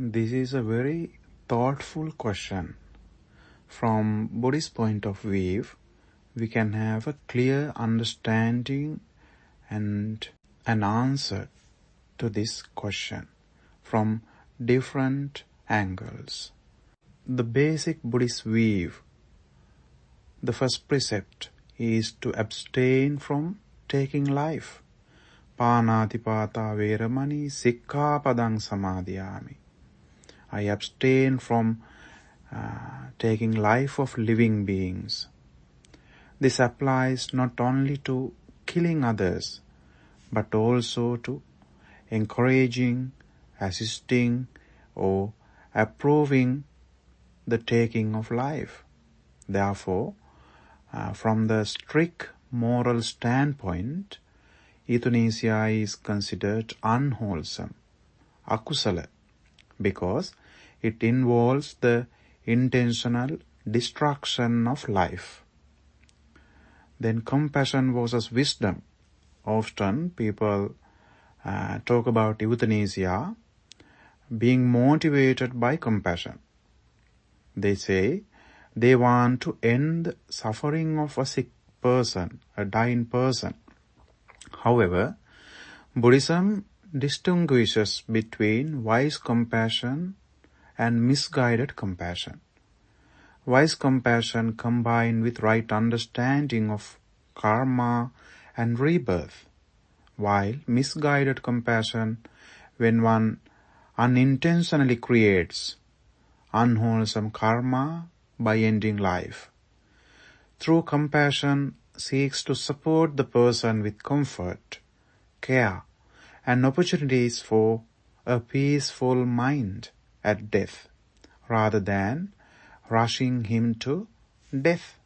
This is a very thoughtful question. From Buddhist point of view, we can have a clear understanding and an answer to this question from different angles. The basic Buddhist view, the first precept is to abstain from taking life. Pānātipātā veramani sikkhapadang samadhiyāmi. I abstain from taking life of living beings. This applies not only to killing others, but also to encouraging, assisting, or approving the taking of life. Therefore, from the strict moral standpoint, euthanasia is considered unwholesome, akusala, because it involves the intentional destruction of life. Then compassion versus wisdom. Often people talk about euthanasia being motivated by compassion. They say they want to end the suffering of a sick person, a dying person. However, Buddhism distinguishes between wise compassion and misguided compassion. Wise compassion combined with right understanding of karma and rebirth, while misguided compassion, when one unintentionally creates unwholesome karma by ending life. True compassion seeks to support the person with comfort, care, and opportunities for a peaceful mind at death, rather than rushing him to death.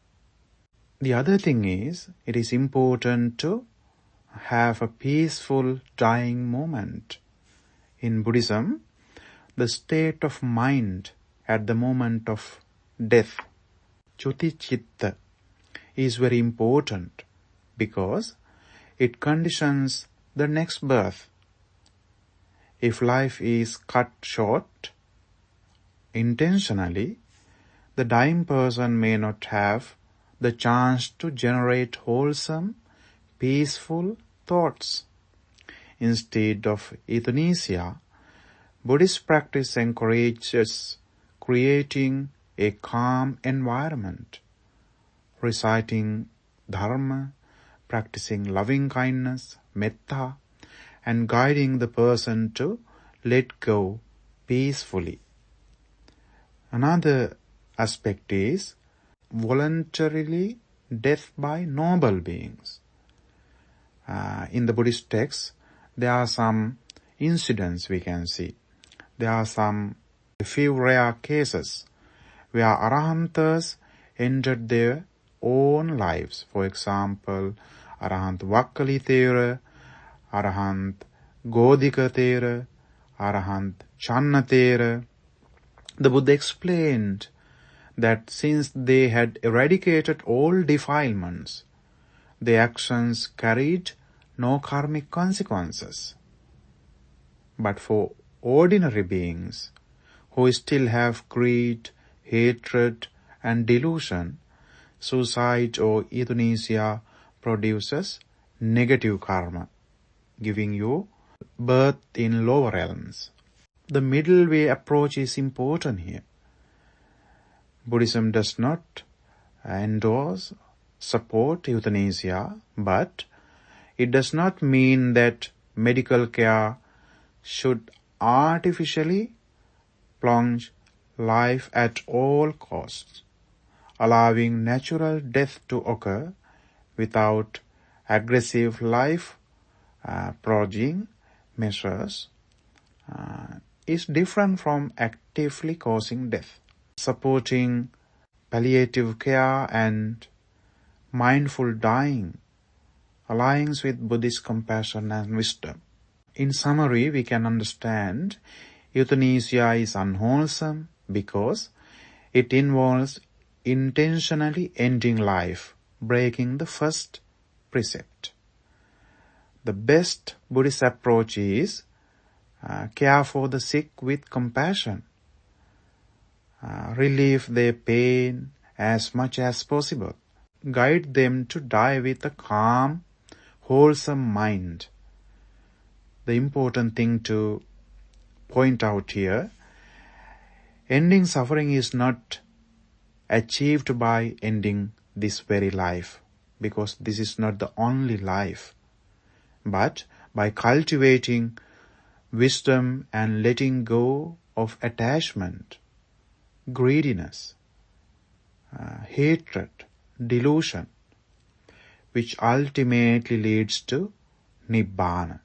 The other thing is, it is important to have a peaceful dying moment. In Buddhism, the state of mind at the moment of death, chuti chitta, is very important because it conditions the next birth. If life is cut short intentionally, the dying person may not have the chance to generate wholesome, peaceful thoughts. Instead of euthanasia, Buddhist practice encourages creating a calm environment, reciting dharma, practicing loving kindness, metta, and guiding the person to let go peacefully. Another aspect is voluntarily death by noble beings. In the Buddhist texts, there are some incidents we can see. There are a few rare cases where Arahantas ended their own lives. For example, Arahant Vakkali Thera, Arahant Godika Thera, Arahant Channa Thera. The Buddha explained that since they had eradicated all defilements, their actions carried no karmic consequences. But for ordinary beings who still have greed, hatred, and delusion, suicide or euthanasia produces negative karma, giving you birth in lower realms. The middle way approach is important here. Buddhism does not endorse, support euthanasia, but it does not mean that medical care should artificially plunge life at all costs, allowing natural death to occur without aggressive life purging measures is different from actively causing death. Supporting palliative care and mindful dying aligns with Buddhist compassion and wisdom. In summary, we can understand euthanasia is unwholesome because it involves intentionally ending life, breaking the first precept. The best Buddhist approach is care for the sick with compassion, relieve their pain as much as possible, guide them to die with a calm, wholesome mind. The important thing to point out here, ending suffering is not achieved by ending this very life, because this is not the only life, but by cultivating wisdom and letting go of attachment, greediness, hatred, delusion, which ultimately leads to Nibbana.